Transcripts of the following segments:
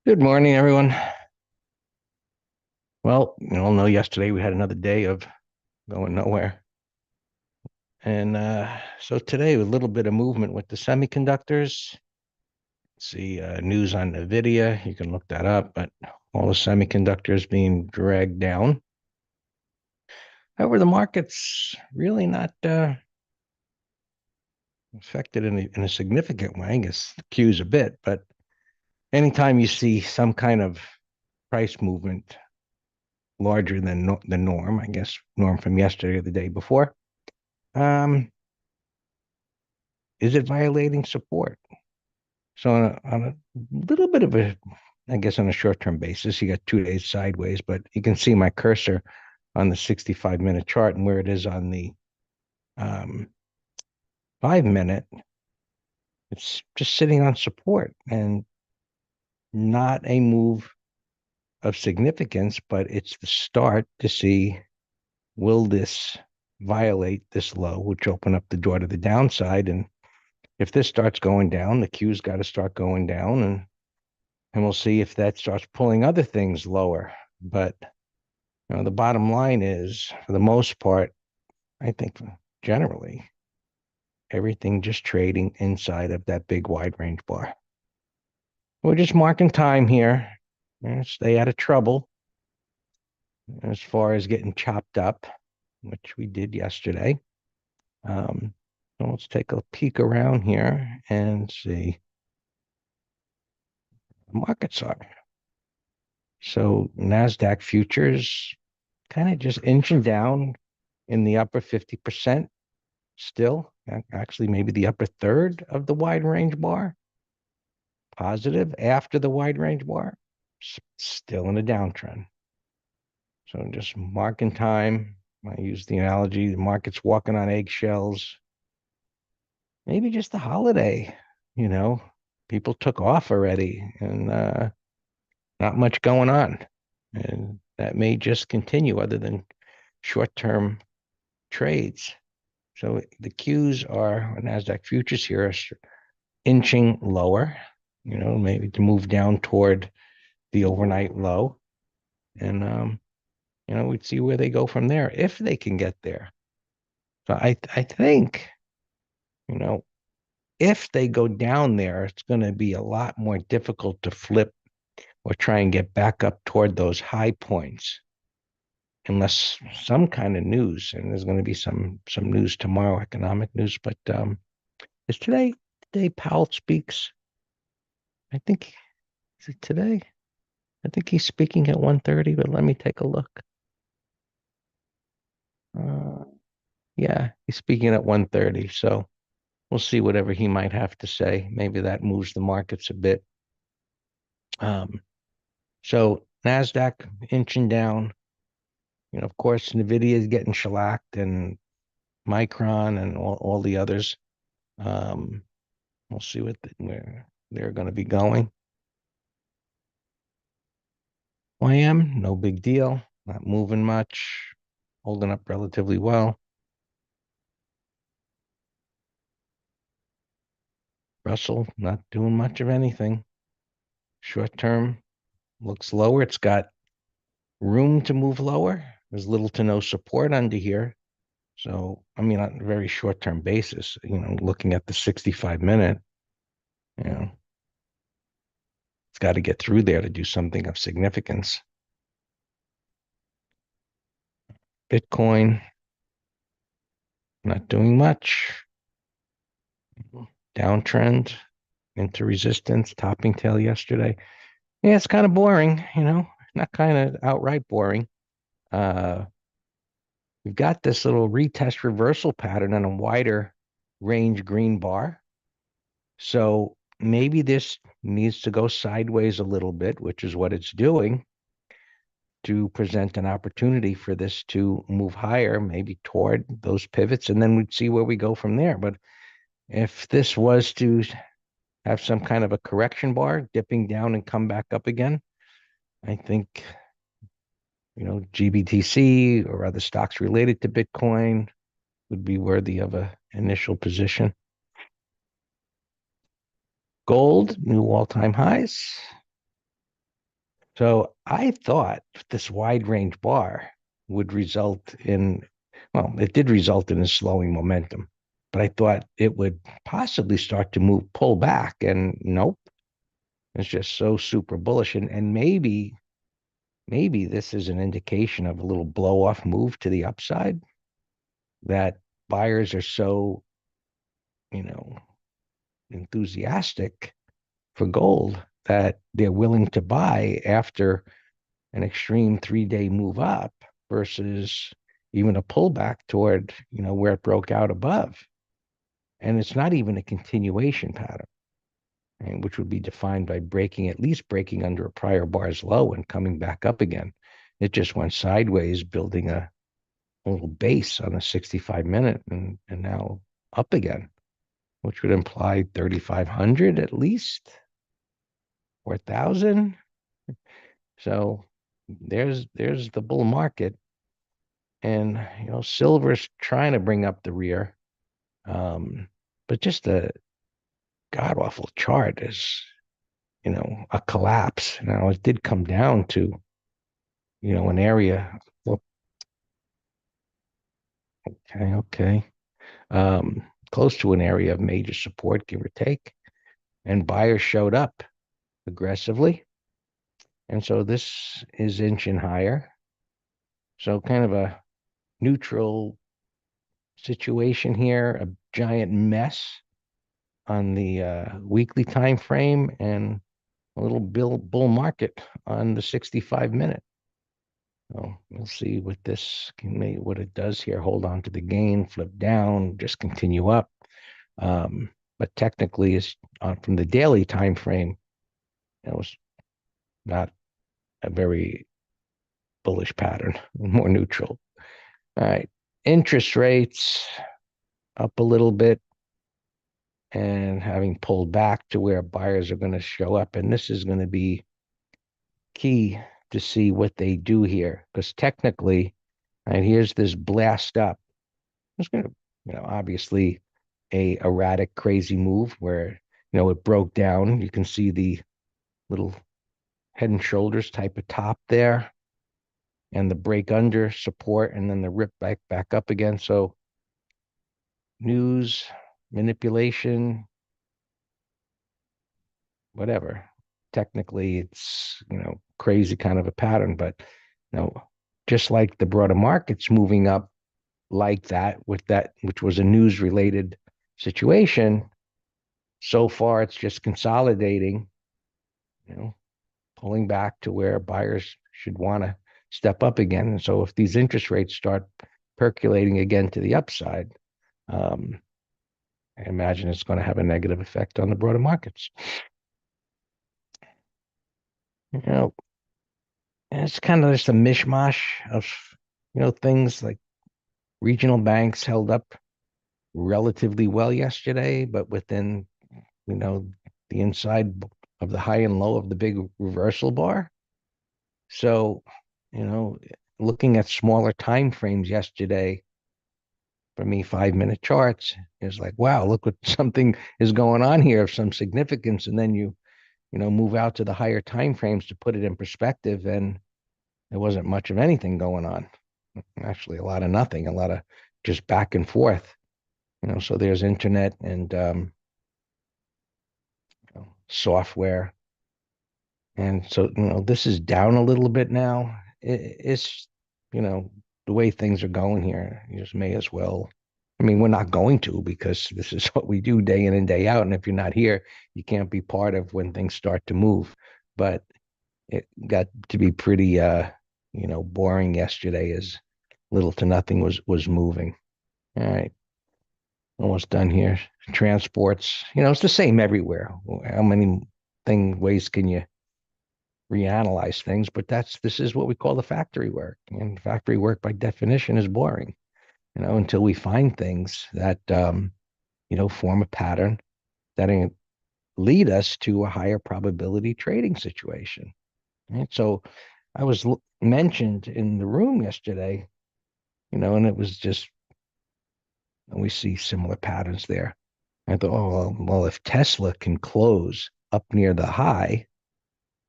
Good morning, everyone. Well, you all know yesterday we had another day of going nowhere. And so today, with a little bit of movement with the semiconductors, see news on NVIDIA, you can look that up, but all the semiconductors being dragged down. However, the market's really not affected in a significant way. I guess the Q's a bit, but anytime you see some kind of price movement larger than the norm, I guess norm from yesterday or the day before, um, is it violating support? So on a little bit of a, I guess on a short-term basis, you got 2 days sideways, but you can see my cursor on the 65-minute chart and where it is on the 5 minute. It's just sitting on support and not a move of significance, but it's the start to see, will this violate this low, which open up the door to the downside. And if this starts going down, the Q's got to start going down, and we'll see if that starts pulling other things lower. But the bottom line is, for the most part, I think generally everything just trading inside of that big wide range bar. We're just marking time here. Stay out of trouble as far as getting chopped up, which we did yesterday. So let's take a peek around here and see the markets are. So NASDAQ futures kind of just inching down in the upper 50% still, actually maybe the upper third of the wide range bar, positive after the wide range bar, still in a downtrend. So just marking time. I use the analogy, the market's walking on eggshells. Maybe just the holiday, you know, people took off already and not much going on. And that may just continue other than short-term trades. So the Qs are NASDAQ futures here are inching lower, maybe to move down toward the overnight low. And, we'd see where they go from there if they can get there. So I think, you know, if they go down there, it's going to be a lot more difficult to flip or try and get back up toward those high points unless some kind of news, and there's going to be some news tomorrow, economic news. But is today Powell speaks? I think, is it today? I think he's speaking at 1:30, but let me take a look. Uh, yeah, he's speaking at 1:30. So we'll see whatever he might have to say. Maybe that moves the markets a bit. Um, so NASDAQ inching down. Of course, NVIDIA is getting shellacked and Micron and all the others. Um, we'll see where they're going to be going. YM, no big deal. Not moving much. Holding up relatively well. Russell, not doing much of anything. Short term looks lower. It's got room to move lower. There's little to no support under here. So, I mean, on a very short term basis, looking at the 65-minute, you know, it's got to get through there to do something of significance. Bitcoin, not doing much. Downtrend into resistance, topping tail yesterday. Yeah, it's kind of boring, not kind of outright boring. Uh, we've got this little retest reversal pattern on a wider range green bar. So maybe this needs to go sideways a little bit, which is what it's doing, to present an opportunity for this to move higher, maybe toward those pivots, and then we'd see where we go from there. But if this was to have some kind of a correction bar, dipping down and come back up again, I think, GBTC or other stocks related to Bitcoin would be worthy of a initial position. Gold, new all-time highs. So I thought this wide range bar would result in, well, it did result in a slowing momentum, but I thought it would possibly start to pull back. And nope, it's just so super bullish. And maybe this is an indication of a little blow off move to the upside that buyers are so, you know, enthusiastic for gold that they're willing to buy after an extreme 3-day move up versus even a pullback toward, where it broke out above. And it's not even a continuation pattern, and which would be defined by at least breaking under a prior bar's low and coming back up again. It just went sideways, building a little base on a 65 minute and now up again, which would imply 3,500 at least, 4,000. So there's the bull market. And silver's trying to bring up the rear. But just a god awful chart is, a collapse. Now it did come down to, an area. Well, okay. Close to an area of major support, give or take. And buyers showed up aggressively. And so this is inching higher. So kind of a neutral situation here, a giant mess on the weekly time frame, and a little bull market on the 65 minute. So we'll see what it does here. Hold on to the gain, flip down, just continue up. But technically, it's from the daily time frame. It was not a very bullish pattern, more neutral. All right, interest rates up a little bit and having pulled back to where buyers are going to show up. And this is going to be key to see what they do here, because technically, and here's this blast up. It's going to, obviously a erratic, crazy move where, it broke down. You can see the little head and shoulders type of top there and the break under support and then the rip back up again. So news, manipulation, whatever. Technically, it's, crazy kind of a pattern, but, just like the broader market's moving up like that, which was a news related situation, so far it's just consolidating, pulling back to where buyers should want to step up again. And so if these interest rates start percolating again to the upside, I imagine it's going to have a negative effect on the broader markets. It's kind of just a mishmash of, things like regional banks held up relatively well yesterday, but within, the inside of the high and low of the big reversal bar. So, looking at smaller time frames yesterday, for me, 5-minute charts is like, wow, look what something is going on here of some significance. And then you move out to the higher time frames to put it in perspective, and there wasn't much of anything going on. Actually, a lot of nothing, a lot of just back and forth. So there's internet and software. And so, this is down a little bit now. It's, the way things are going here, you just may as well. I mean, we're not going to, because this is what we do day in and day out. And if you're not here, you can't be part of when things start to move. But it got to be pretty, boring yesterday, as little to nothing was moving. All right. Almost done here. Transports, it's the same everywhere. How many ways can you reanalyze things? But this is what we call the factory work. And factory work by definition is boring, until we find things that, form a pattern that lead us to a higher probability trading situation. Right? So I was mentioned in the room yesterday, and it was just, we see similar patterns there. I thought, oh, well, if Tesla can close up near the high,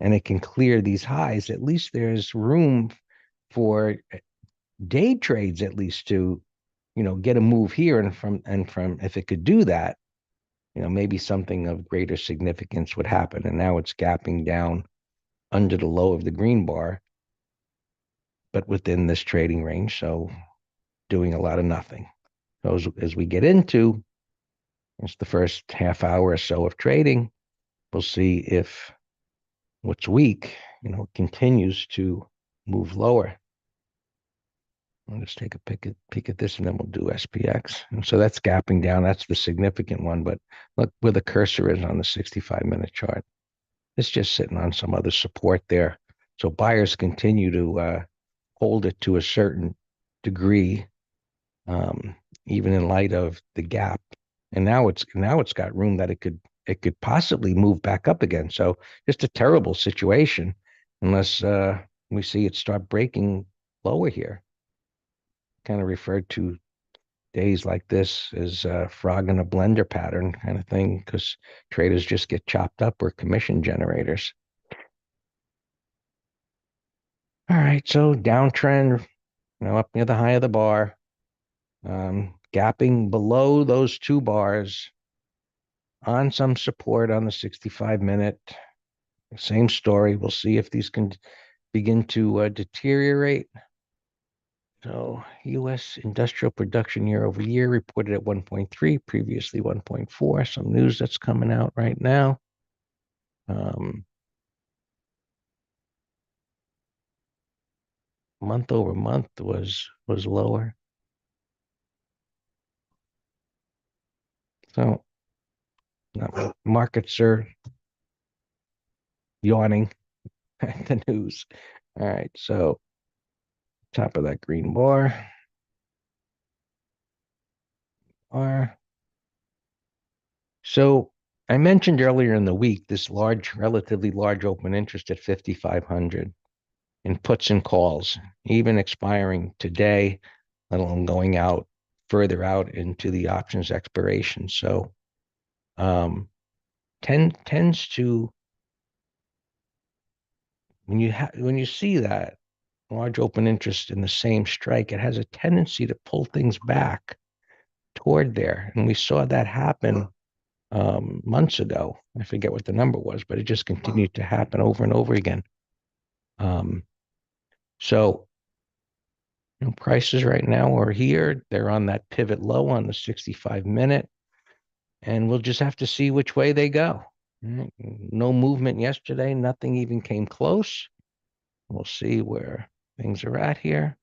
and it can clear these highs, at least there's room for day trades, at least to, get a move here. And from if it could do that, maybe something of greater significance would happen. And now it's gapping down under the low of the green bar, but within this trading range. So doing a lot of nothing. So as we get into, it's the first half hour or so of trading, we'll see if what's weak, continues to move lower. I'll just take a peek at this, and then we'll do SPX. And so that's gapping down. That's the significant one. But look where the cursor is on the 65-minute chart. It's just sitting on some other support there. So buyers continue to hold it to a certain degree, even in light of the gap. And now it's got room that it could possibly move back up again. So just a terrible situation unless we see it start breaking lower here. Kind of referred to days like this as frog in a blender pattern kind of thing, because traders just get chopped up. Or commission generators. All right, so downtrend, up near the high of the bar, gapping below those two bars on some support on the 65-minute. Same story. We'll see if these can begin to deteriorate. So U.S. industrial production year over year reported at 1.3, previously 1.4. Some news that's coming out right now. Month over month was lower. So markets are yawning at the news. All right, so top of that green bar. So I mentioned earlier in the week this relatively large open interest at 5,500 in puts and calls, even expiring today, let alone going out further out into the options expiration. So tends to, when you see that large open interest in the same strike, it has a tendency to pull things back toward there. And we saw that happen months ago. I forget what the number was, but it just continued to happen over and over again. So prices right now are here. They're on that pivot low on the 65-minute, and we'll just have to see which way they go. Right? No movement yesterday. Nothing even came close. We'll see where things are at here.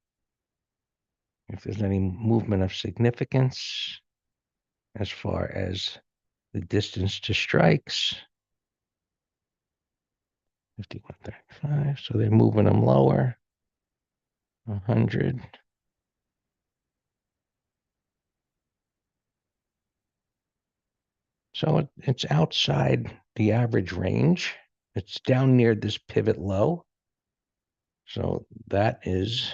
If there's any movement of significance as far as the distance to strikes. 51.35. So they're moving them lower. 100. So it's outside the average range. It's down near this pivot low. So that is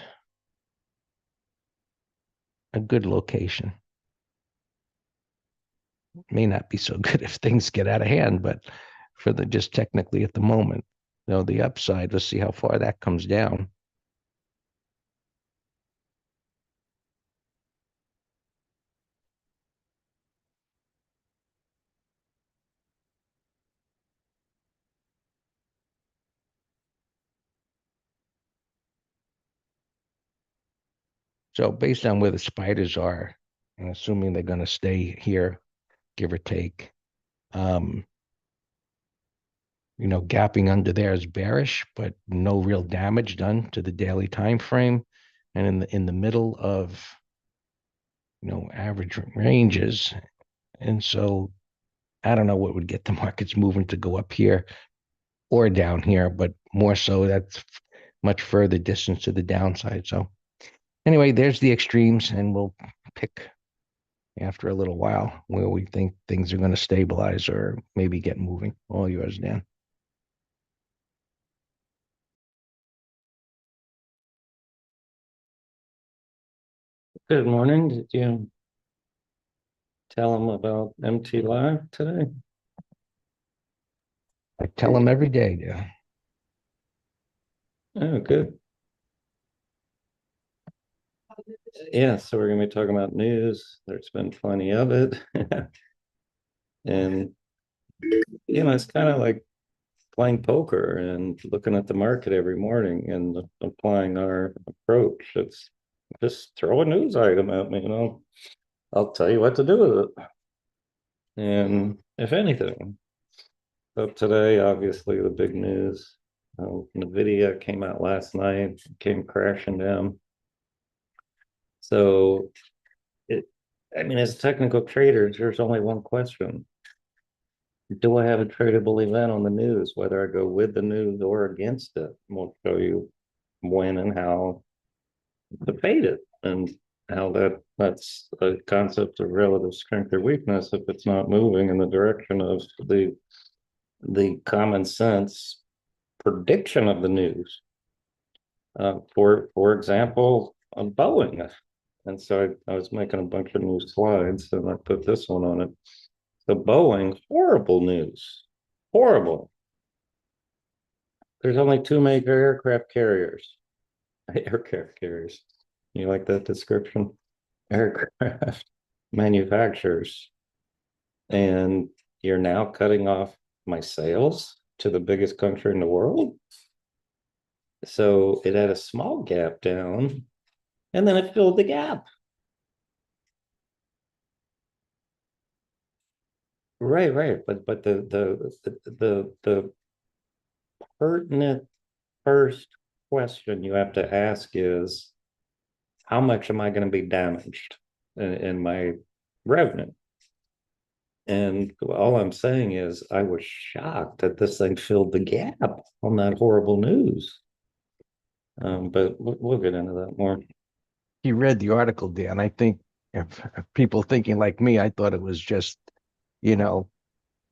a good location. May not be so good if things get out of hand, but just technically at the moment. The upside, let's see how far that comes down. So based on where the spiders are, and assuming they're going to stay here, give or take, gapping under there is bearish, but no real damage done to the daily time frame. And in the middle of average ranges. And so I don't know what would get the markets moving to go up here or down here, but more so that's much further distance to the downside. So anyway, there's the extremes, and we'll pick after a little while where we think things are going to stabilize or maybe get moving. All yours, Dan. Good morning. Did you tell them about MT Live today? I tell them every day, Dan. Oh, good. Yeah, so we're gonna be talking about news. There's been plenty of it. And it's kind of like playing poker and looking at the market every morning and applying our approach. It's just throw a news item at me, I'll tell you what to do with it. And if anything, but today, obviously, the big news, NVIDIA came out last night, came crashing down. So it, I mean, as technical traders, there's only one question. Do I have a tradable event on the news, whether I go with the news or against it? We'll show you when and how to fade it and how that's a concept of relative strength or weakness if it's not moving in the direction of the common sense prediction of the news. For example, on Boeing. And so I was making a bunch of new slides and I put this one on it. The Boeing, horrible news. Horrible. There's only two major aircraft carriers. Aircraft carriers. You like that description? Aircraft manufacturers. And you're now cutting off my sales to the biggest country in the world. So it had a small gap down and then it filled the gap. Right. But the pertinent first question you have to ask is how much am I going to be damaged in my revenue? And all I'm saying is I was shocked that this thing filled the gap on that horrible news. But we'll get into that more. You read the article, Dan. I think if people thinking like me, I thought it was just, you know,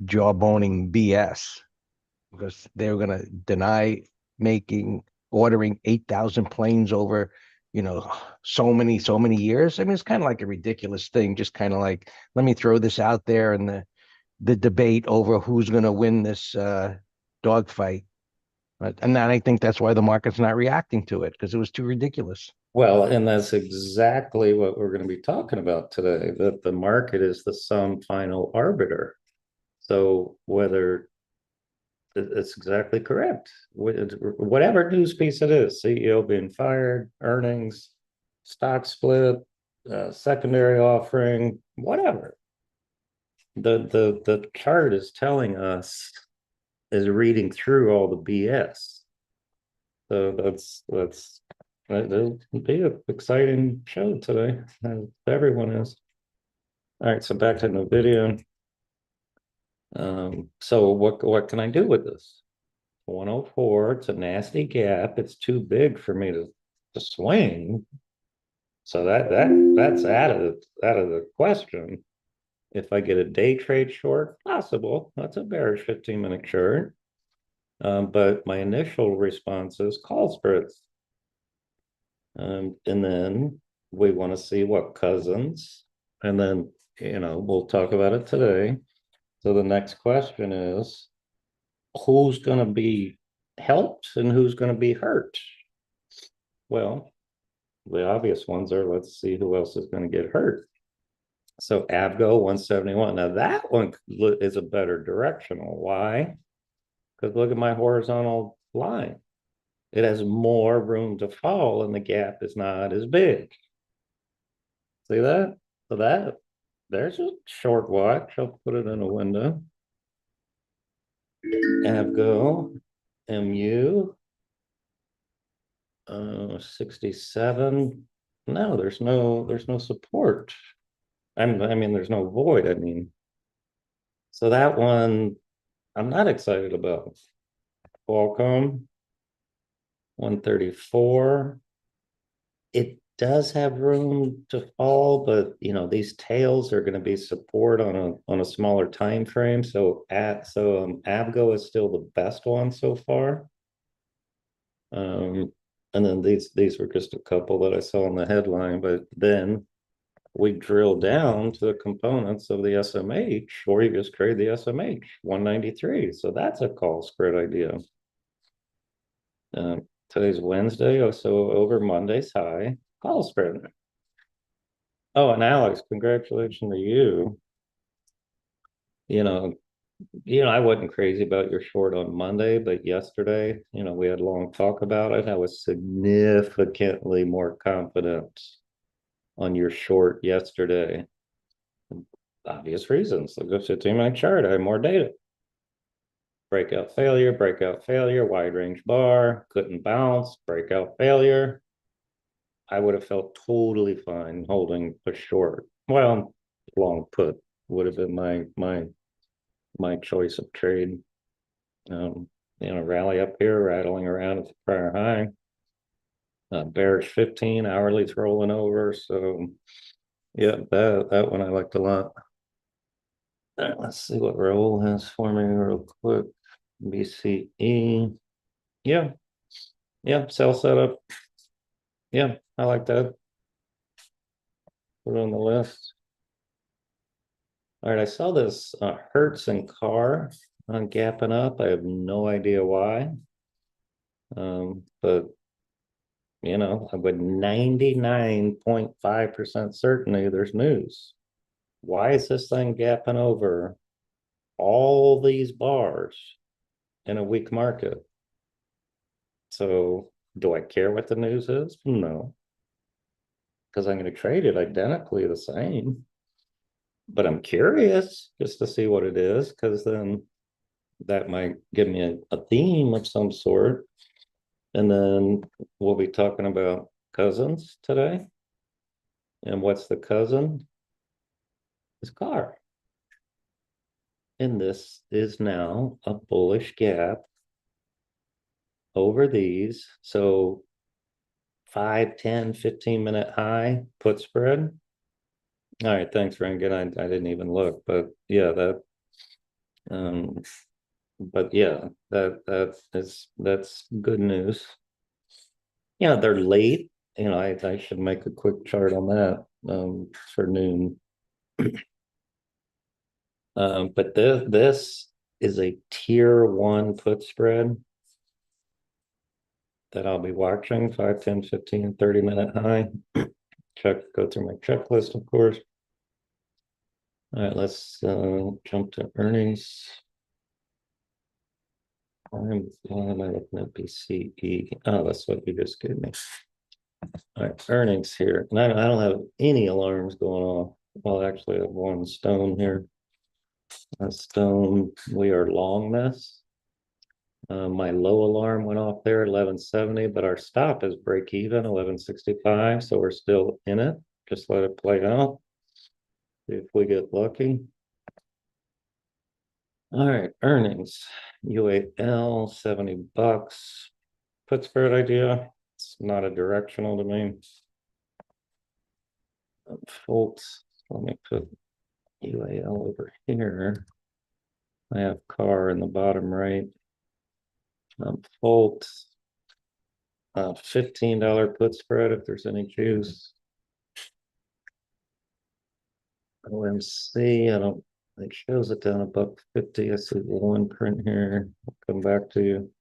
jawboning BS because they were going to deny ordering 8,000 planes over, so many years. I mean, it's kind of like a ridiculous thing. Just kind of like, let me throw this out there and the debate over who's going to win this dogfight. And then I think that's why the market's not reacting to it because it was too ridiculous. Well, and that's exactly what we're going to be talking about today, that the market is the sum final arbiter. So whether it's exactly correct, whatever news piece it is, CEO being fired, earnings, stock split, secondary offering, whatever. The chart is telling us is reading through all the BS. So that'll be an exciting show today. Everyone is. All right, so back to the video. So what can I do with this? 104, it's a nasty gap. It's too big for me to swing. So that's out of the question. If I get a day trade short, possible. That's a bearish 15-minute chart. But my initial response is call spreads. And then we want to see what Cousins, and then we'll talk about it today. So the next question is who's going to be helped and who's going to be hurt? Well, the obvious ones are let's see who else is going to get hurt. So Avgo 171. Now that one is a better directional. Why? Because look at my horizontal line. It has more room to fall and the gap is not as big. See that? So there's a short watch. I'll put it in a window. Avgo, MU, 67. No, there's no support. I mean, there's no void. I mean, so that one I'm not excited about. Qualcomm, 134. It does have room to fall, but these tails are going to be support on a smaller time frame. So Avgo is still the best one so far. And then these were just a couple that I saw in the headline, but then we drill down to the components of the SMH, or you just trade the SMH 193. So that's a call spread idea. Today's Wednesday, so over Monday's high. Call spread. Oh, and Alex, congratulations to you. You know, I wasn't crazy about your short on Monday, but yesterday, we had a long talk about it. I was significantly more confident on your short yesterday. Obvious reasons. Look at the 15-minute chart. I had more data. Breakout failure, wide range bar, couldn't bounce, breakout failure. I would have felt totally fine holding a short. Well, long put would have been my choice of trade. Rally up here, rattling around at the prior high. Bearish 15, hourly's rolling over. So yeah, that one I liked a lot. All right, let's see what Raul has for me real quick. BCE. Yeah. Yeah, sell setup. Yeah, I like that. Put it on the list. All right, I saw this Hertz and Car on gapping up. I have no idea why. But with 99.5% certainty there's news. Why is this thing gapping over all these bars in a weak market? So do I care what the news is? No. Because I'm going to trade it identically the same. But I'm curious just to see what it is, because then that might give me a theme of some sort. And then we'll be talking about cousins today. And what's the cousin? His car. And this is now a bullish gap over these. So 5, 10, 15-minute high put spread. All right, thanks, Rangan. I didn't even look, but yeah, that's good news. Yeah, they're late. I should make a quick chart on that for noon. But this is a tier 1 put spread that I'll be watching 5, 10, 15, 30-minute high. Go through my checklist, of course. All right, let's jump to earnings. Why am I looking at BCE? Oh, that's what you just gave me. All right, earnings here. And I don't have any alarms going on. Well, actually, I have one stone here. A stone, we are long this. My low alarm went off there, 1170, but our stop is break even, 1165. So we're still in it. Just let it play out. See if we get lucky. All right, earnings. UAL, $70. Put spread idea. It's not a directional to me. Folks, let me put UAL over here. I have car in the bottom right. Volt, $15 put spread if there's any juice. OMC, I don't, it shows it down $1.50. I see one print here. I'll come back to you.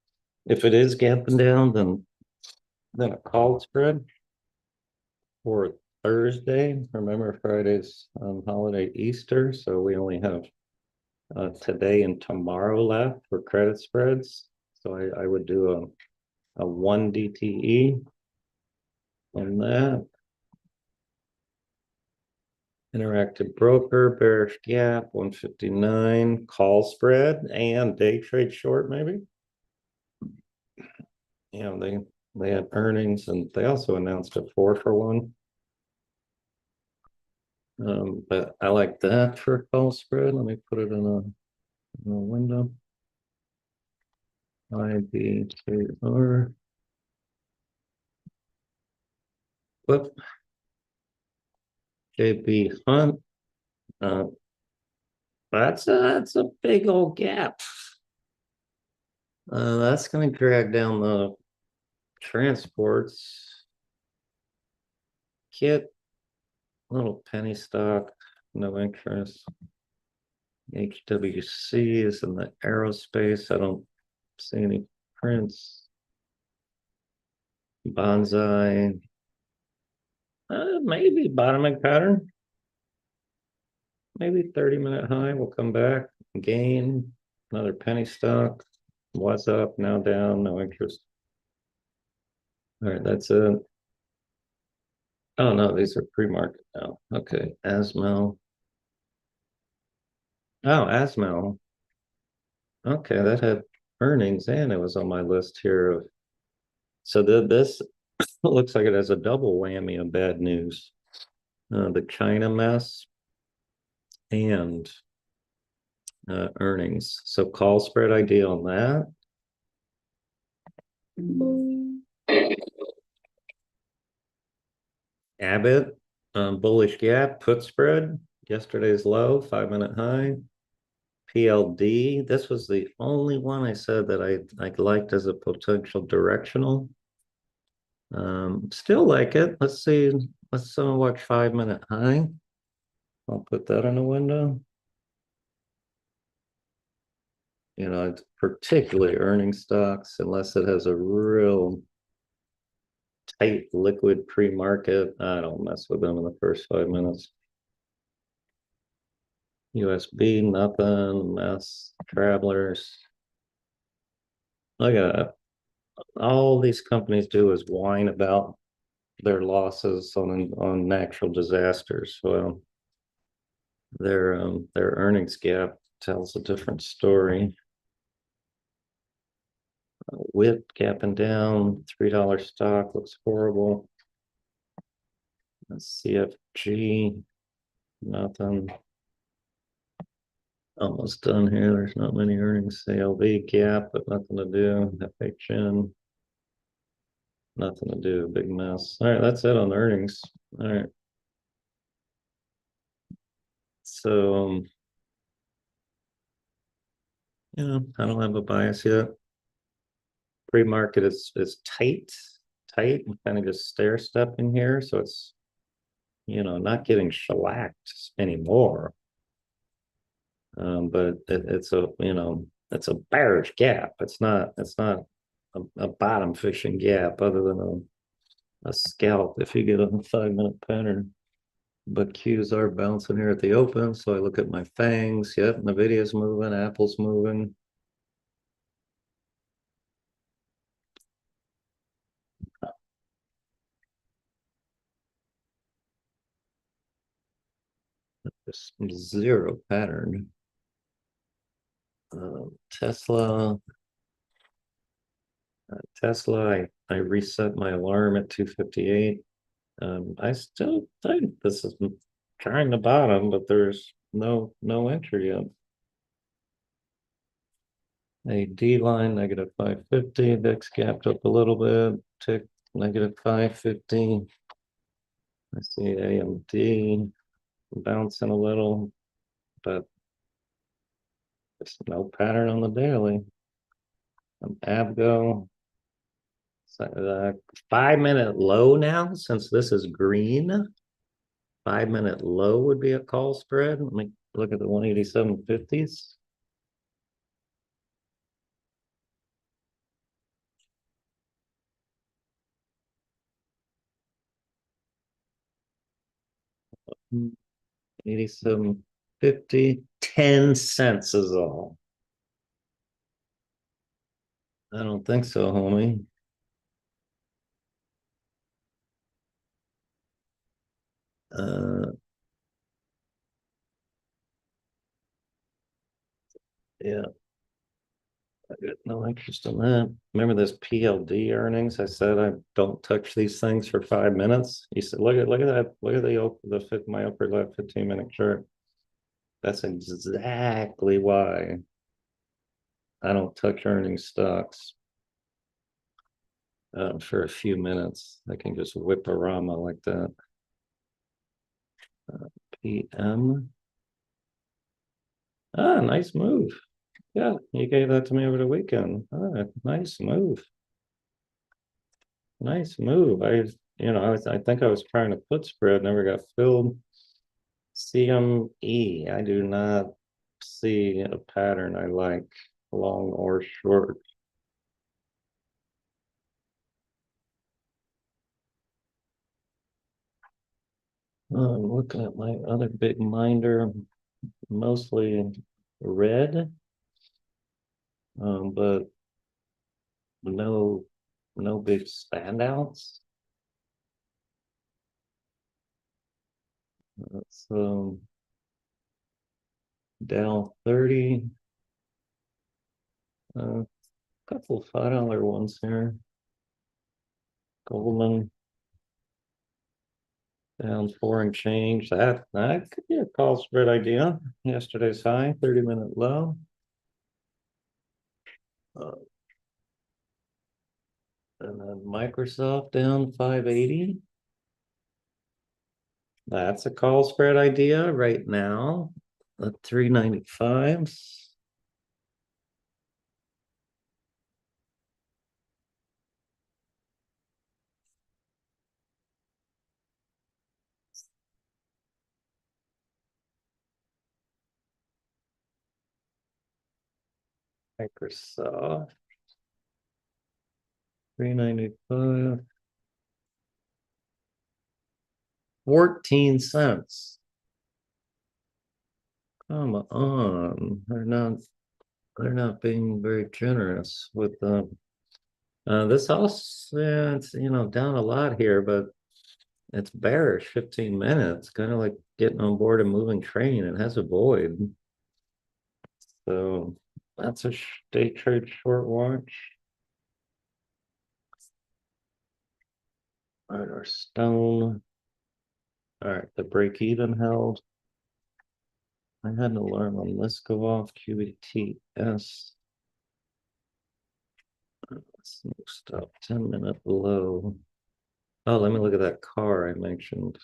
If it is gapping down, then a call spread for Thursday. Remember, Friday's holiday Easter, so we only have today and tomorrow left for credit spreads. So I would do a 1 DTE on that. Interactive broker, bearish gap, 159, call spread and day trade short, maybe. They had earnings and they also announced a 4-for-1. But I like that for a call spread. Let me put it in a window. IBKR. Whoop. JB Hunt. That's a big old gap. That's going to drag down the transports. Kit, little penny stock, no interest. HWC is in the aerospace. I don't see any prints. Bonsai. Maybe bottoming pattern. Maybe 30-minute high. We'll come back. Gain. Another penny stock. Was up, now down, no interest. All right, that's it. Oh no, these are pre-market now. Okay, Asmel. Oh, Asmel. Okay, that had earnings and it was on my list here of. So this looks like it has a double whammy of bad news. The China mess and earnings. So call spread ID on that. Abbott, bullish gap, put spread. Yesterday's low, 5-minute high. PLD, this was the only one I said that I liked as a potential directional. Still like it. Let's see. Let's watch 5-minute high. I'll put that in the window. You know, particularly earning stocks, unless it has a real tight liquid pre-market, I don't mess with them in the first 5 minutes. USB, nothing, mess, travelers. Look at that. All these companies do is whine about their losses on natural disasters. Well, their earnings gap tells a different story. WIT gapping down, $3 stock looks horrible. CFG, nothing. Almost done here. There's not many earnings. ALV gap, but nothing to do. FHN, nothing to do. Big mess. All right, that's it on earnings. All right. So, I don't have a bias yet. Pre-market is tight, and kind of just stair stepping here. So it's, not getting shellacked anymore. But it's a bearish gap. It's not a bottom fishing gap other than a scalp if you get a 5-minute pattern. But Qs are bouncing here at the open. So I look at my fangs. Yep, Nvidia's moving, Apple's moving. There's zero pattern. Tesla. I reset my alarm at 2:58. I still think this is trying to bottom, but there's no entry yet. A D line negative 550, VIX gapped up a little bit, tick negative 550. I see AMD bouncing a little, but there's no pattern on the daily. Abgo, so, 5-minute low now, since this is green. 5-minute low would be a call spread. Let me look at the 187.50s. Mm, 87.50, 10 cents is all. I don't think so, homie. Yeah, I got no interest in that. Remember this PLD earnings? I said I don't touch these things for 5 minutes. You said, look at that. Look at my upper left 15-minute chart. That's exactly why I don't touch earnings stocks for a few minutes. I can just whip a Rama like that. PM. Nice move. Yeah, you gave that to me over the weekend. Nice move. Nice move. I think I was trying to put spread, never got filled. CME. I do not see a pattern I like, long or short. I'm looking at my other big minder, mostly red. But no big standouts. That's Dow 30. Couple $5 ones here. Goldman down 4 and change. That could be a call spread idea. Yesterday's high, 30-minute low. And then Microsoft down 580. That's a call spread idea right now at 395. Microsoft 395. 14 cents. Come on. They're not being very generous with this house. Yeah, it's down a lot here, but it's bearish 15 minutes, kind of like getting on board a moving train. It has a void. So that's a day trade short watch. All right, our stone. All right, the break even held. I had an alarm on this go off. QETS. Let's stop 10-minute low. Oh, let me look at that car I mentioned.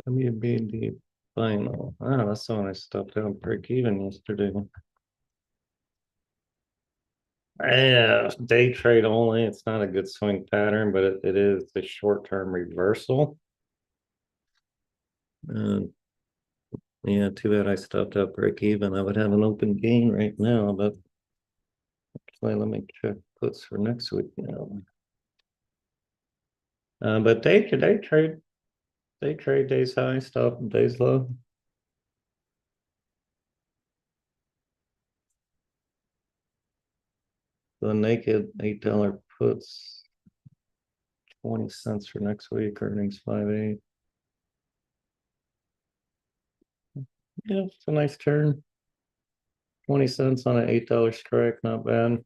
WBD final. Oh, that's the one I stopped out break even yesterday. Yeah, day trade only. It's not a good swing pattern, but it is a short-term reversal. And yeah, too bad I stopped out break even. I would have an open gain right now, but actually, let me check puts for next week now. But day trade days high, stop and days low. The naked $8 puts 20 cents for next week, earnings 5.8. Yeah, it's a nice turn. 20 cents on an $8 strike, not bad.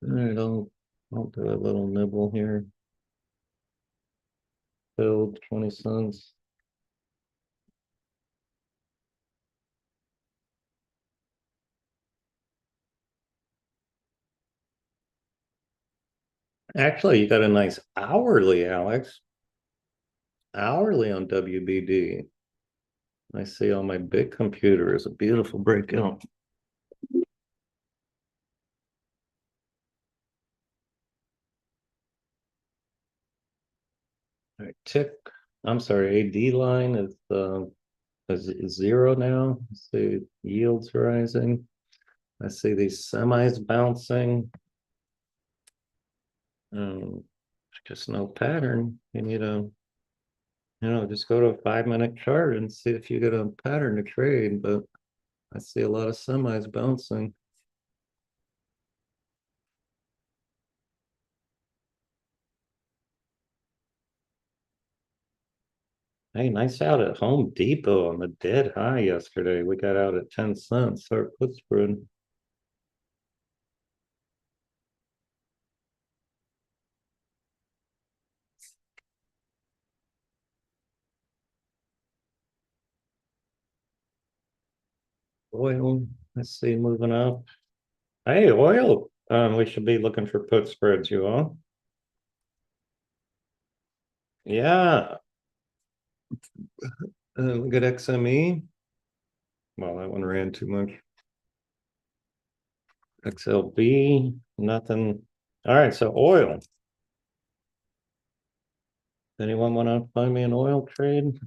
All right, I'll do a little nibble here. Build 20 cents. Actually, you got a nice hourly, Alex. Hourly on WBD. I see on my big computer is a beautiful breakout. All right, tick I'm sorry, AD line is zero now. See yields rising. I see these semis bouncing. Just no pattern. You need just go to a 5-minute chart and see if you get a pattern to trade. But I see a lot of semis bouncing. Hey, nice out at Home Depot on the dead high yesterday. We got out at 10 cents. Our put spread. Oil, let's see, moving up. Hey, oil. We should be looking for put spreads, you all. Yeah. Look at XME. Well, that one ran too much. XLB, nothing. All right, so oil. Anyone want to find me an oil trade?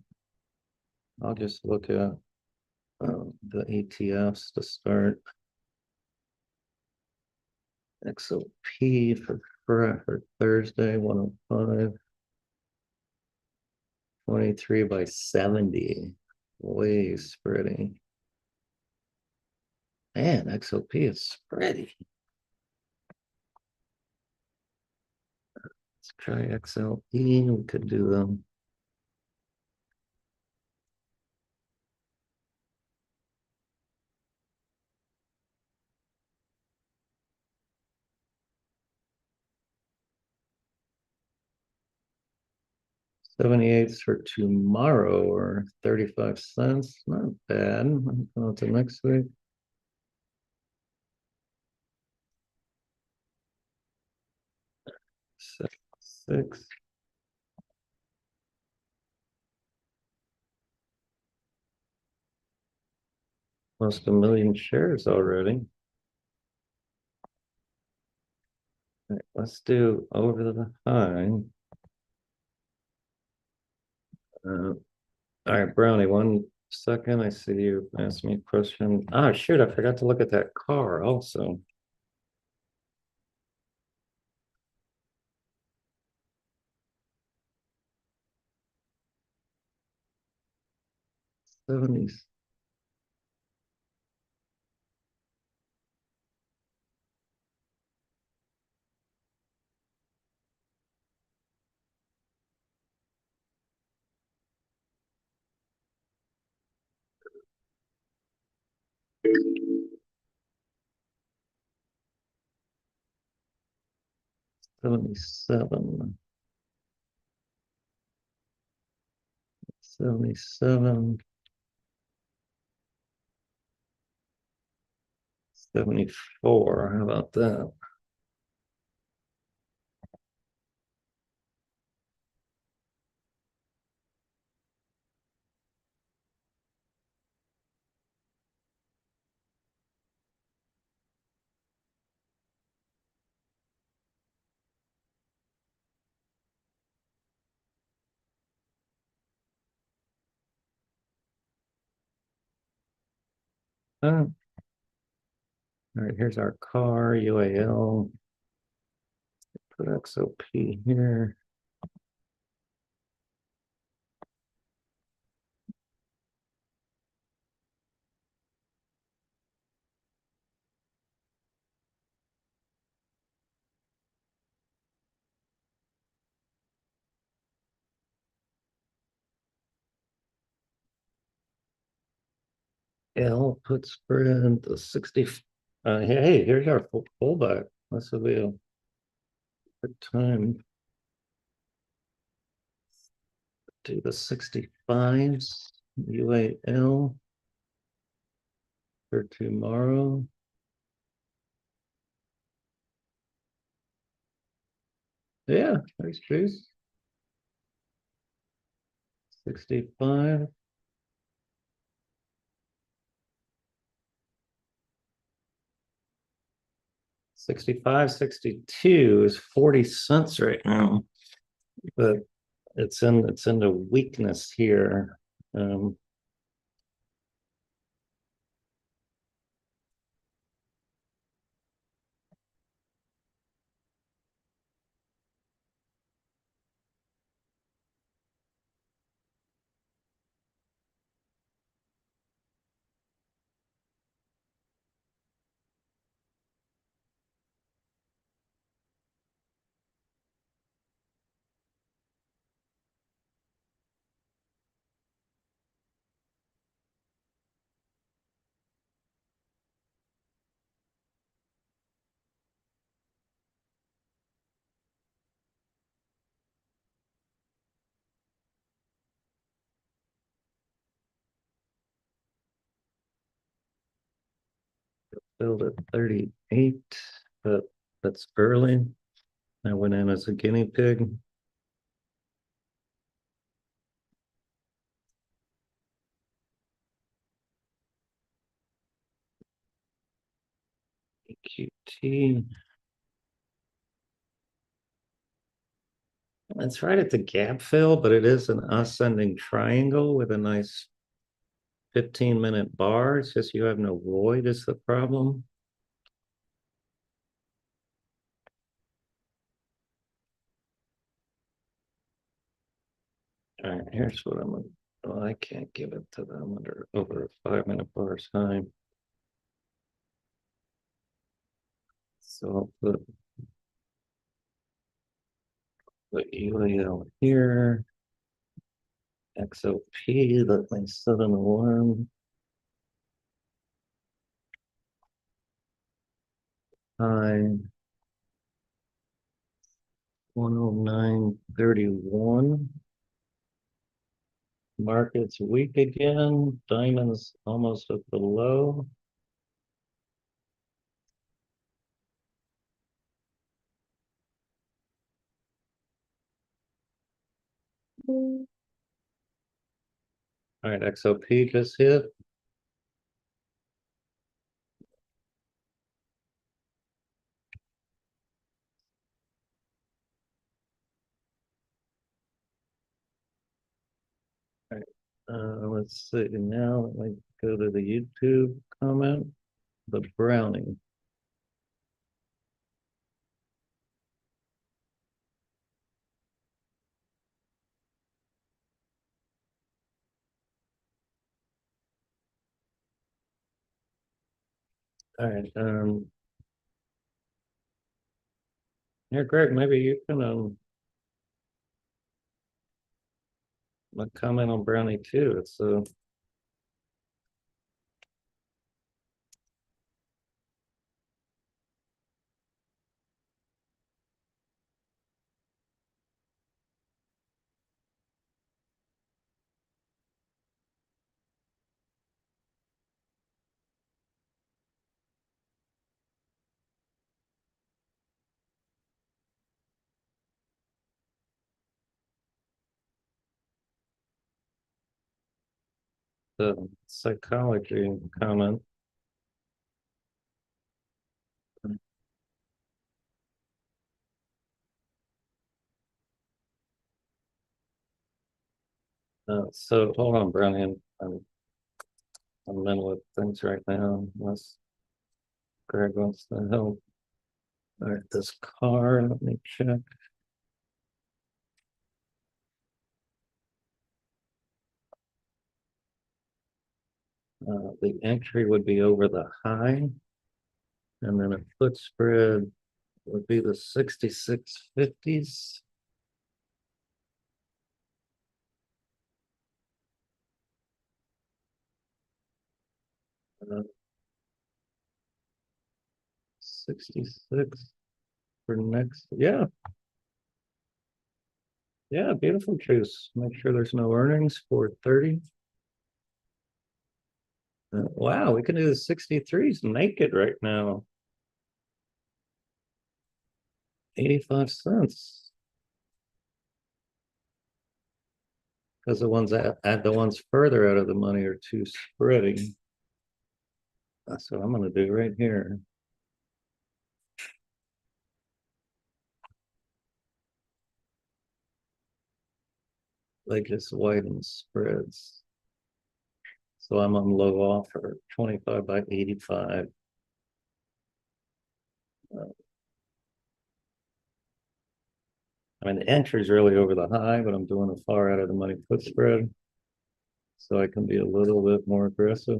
I'll just look at the ETFs to start. XOP for Thursday, 105. 23 by 70. Way spready. Man, XOP is spready. Let's try XLE. We could do them. $0.78 for tomorrow or 35 cents. Not bad. On to next week. Six. Almost 1 million shares already. Right, let's do over the high. All right, Brownie, 1 second. I see you asked me a question. Ah, shoot, I forgot to look at that car also. '70s. '77. 77. 74. How about that? All right, here's our car, UAL. Put XOP here. L put spread the 60. Hey, here's our pullback. This will be a good time. Do the 65s, UAL for tomorrow. Yeah, thanks, Chase. 65. 65, 62 is 40 cents right now. But it's in the weakness here. Filled at 38, but that's early. I went in as a guinea pig. EQT. It's right at the gap fill, but it is an ascending triangle with a nice 15-minute bar. It's just you have no void is the problem. All right, here's what I'm gonna, well, I can't give it to them under over a 5-minute bar time. So I'll put the UAL here. XOP, let me set an alarm. High 109.31. Market's weak again. Diamonds almost at the low. All right, XOP just hit. All right, let's see now. Let me go to the YouTube comment. The brownie. All right, here, Greg, maybe you can comment on brownie too. It's the psychology comment. So hold on, Brownie. I'm in with things right now. Unless Greg wants to help. All right, this car, let me check. The entry would be over the high. And then a foot spread would be the 66.50s. Uh, 66 for next. Yeah. Yeah, beautiful juice. Make sure there's no earnings for 30. Wow, we can do the 63s naked right now. 85 cents. Because the ones that add the ones further out of the money are too spreading. That's what I'm going to do right here. they just widen spreads. So I'm on low offer, 25 by 85. Uh, I mean, the entry's really over the high, but I'm doing a far out of the money put spread. So I can be a little bit more aggressive.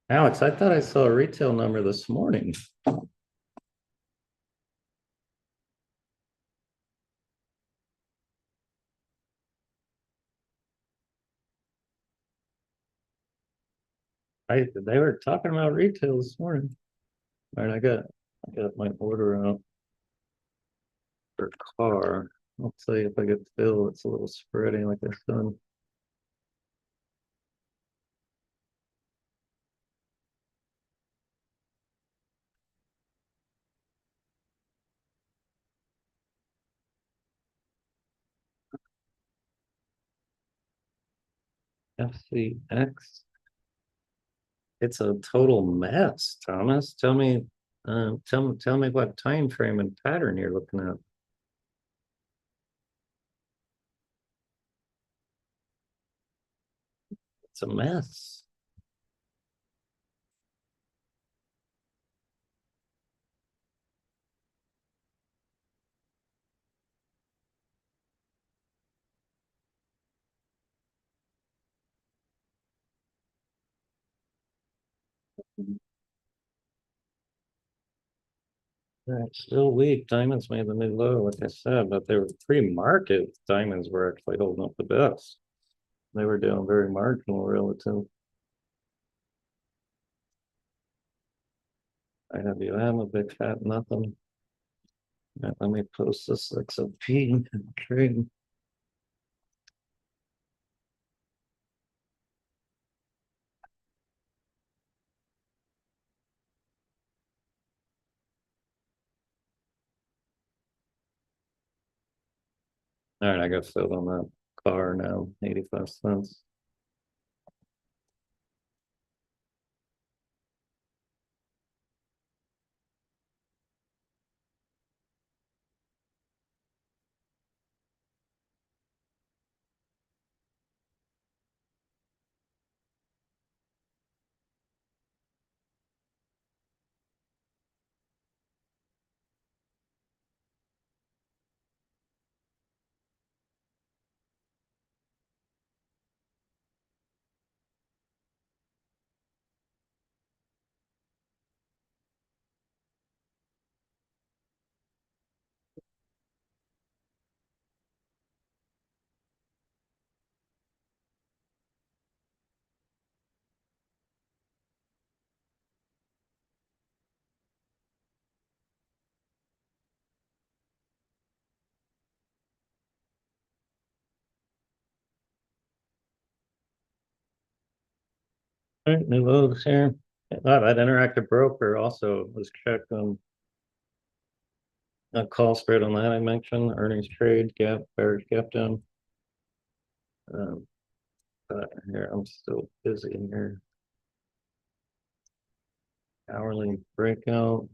Alex, I thought I saw a retail number this morning. They were talking about retail this morning. All right, I got my order out for car. I'll tell you if I get fill, it's a little spreading like this done. FCX. It's a total mess, Thomas. Tell me what time frame and pattern you're looking at. It's a mess. It's still weak. Diamonds made the new low, like I said, but they were pre-market. Diamonds were actually holding up the best. They were down very marginal relative. I have you. I'm a big fat nothing. Yeah, let me post this XOP trade. All right, I got filled on that car now, 85 cents. All right, new lows here. That interactive broker also was checked on a call spread on that I mentioned, earnings trade, gap, bearish gap down. Um, but here, I'm still busy in here. Hourly breakout.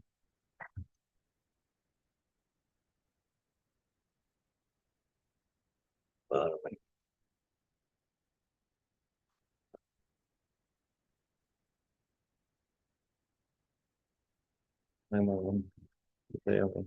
Bottoming. I'm on daily.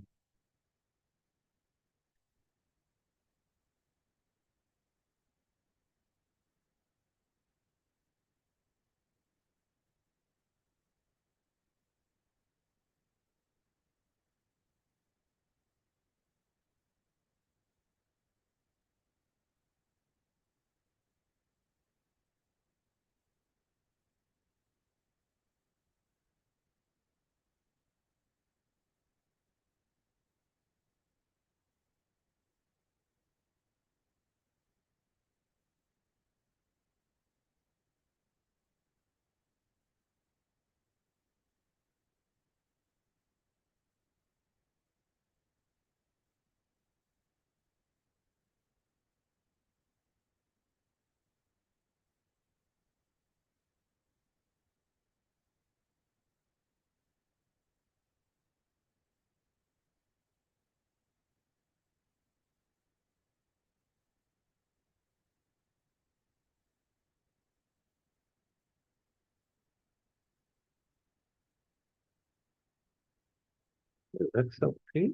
XLP?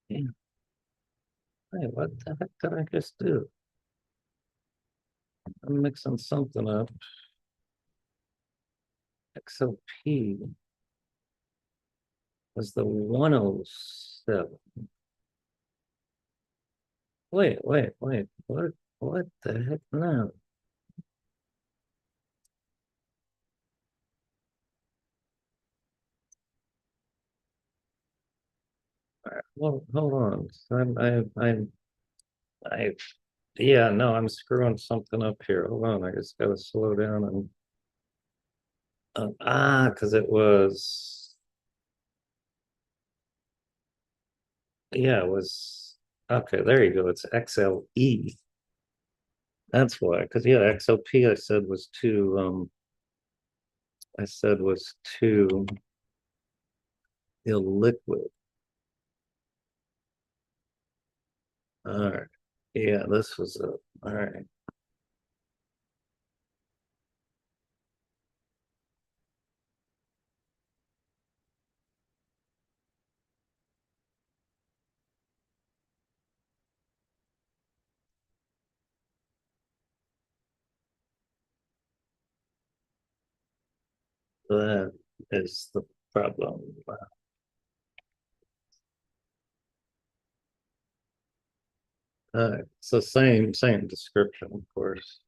Yeah. Hey, what the heck did I just do? I'm mixing something up. XLP was the 107. Wait. What the heck now? All right, well, hold on. I, yeah, no, I'm screwing something up here. Hold on, I just gotta slow down and, because it was, yeah, it was, okay, there you go. It's XLE. That's why, because yeah, XLP I said was too, I said was too illiquid. All right. Yeah, this was a, all right. That is the problem. So same description, of course.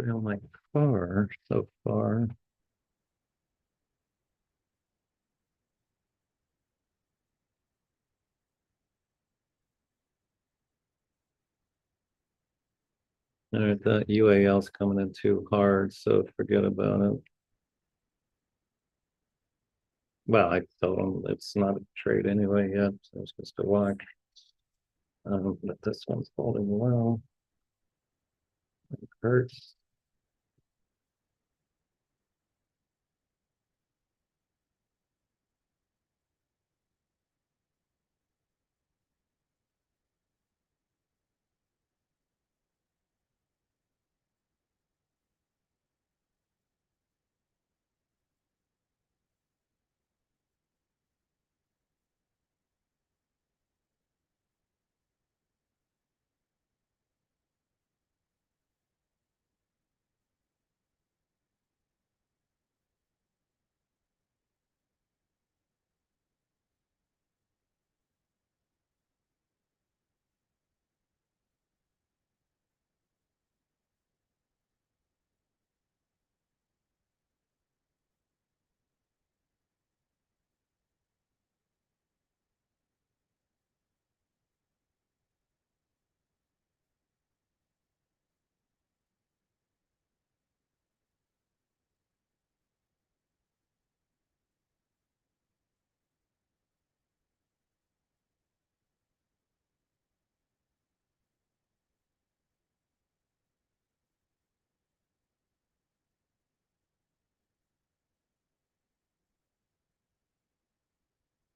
Feel my car so far. All right, the UAL's coming in too hard, so forget about it. Well, I told him it's not a trade anyway yet, so it's just a watch. But this one's holding well. It hurts.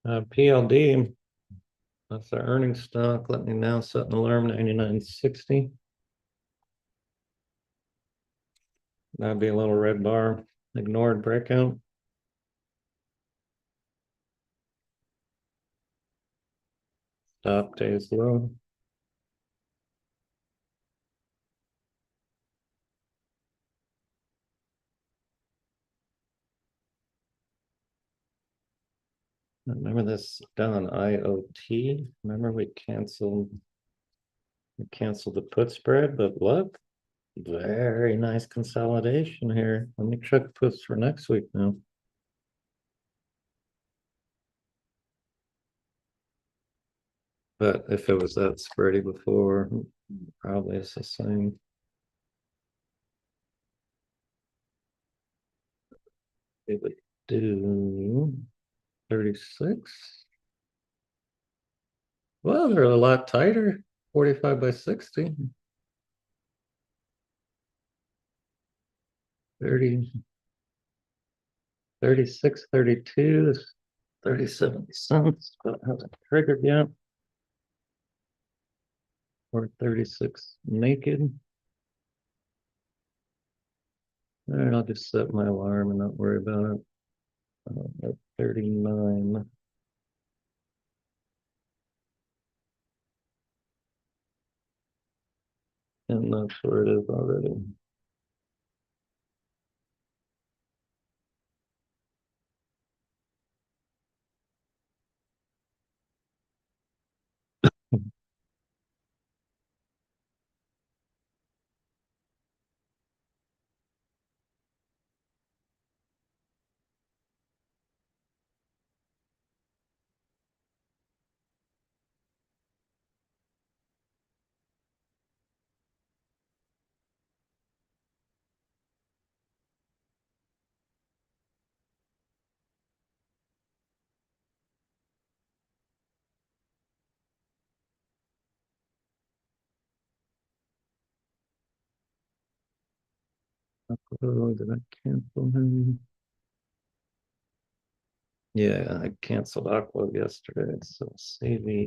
PLD. That's our earnings stock. Let me now set an alarm 99.60. That'd be a little red bar. Ignored breakout. Stop days low. Remember this done on IoT? Remember we canceled the put spread, but look, very nice consolidation here. Let me check puts for next week now. But if it was that spready before, probably it's the same. It would do 36. Well, they're a lot tighter, 45 by 60. 30, 36, 32, 37 cents, but hasn't triggered yet. Or 36 naked. All right, I'll just set my alarm and not worry about it. At 39. And that's where it is already. Oh, did I cancel him? Yeah, I canceled Aqua yesterday, so CV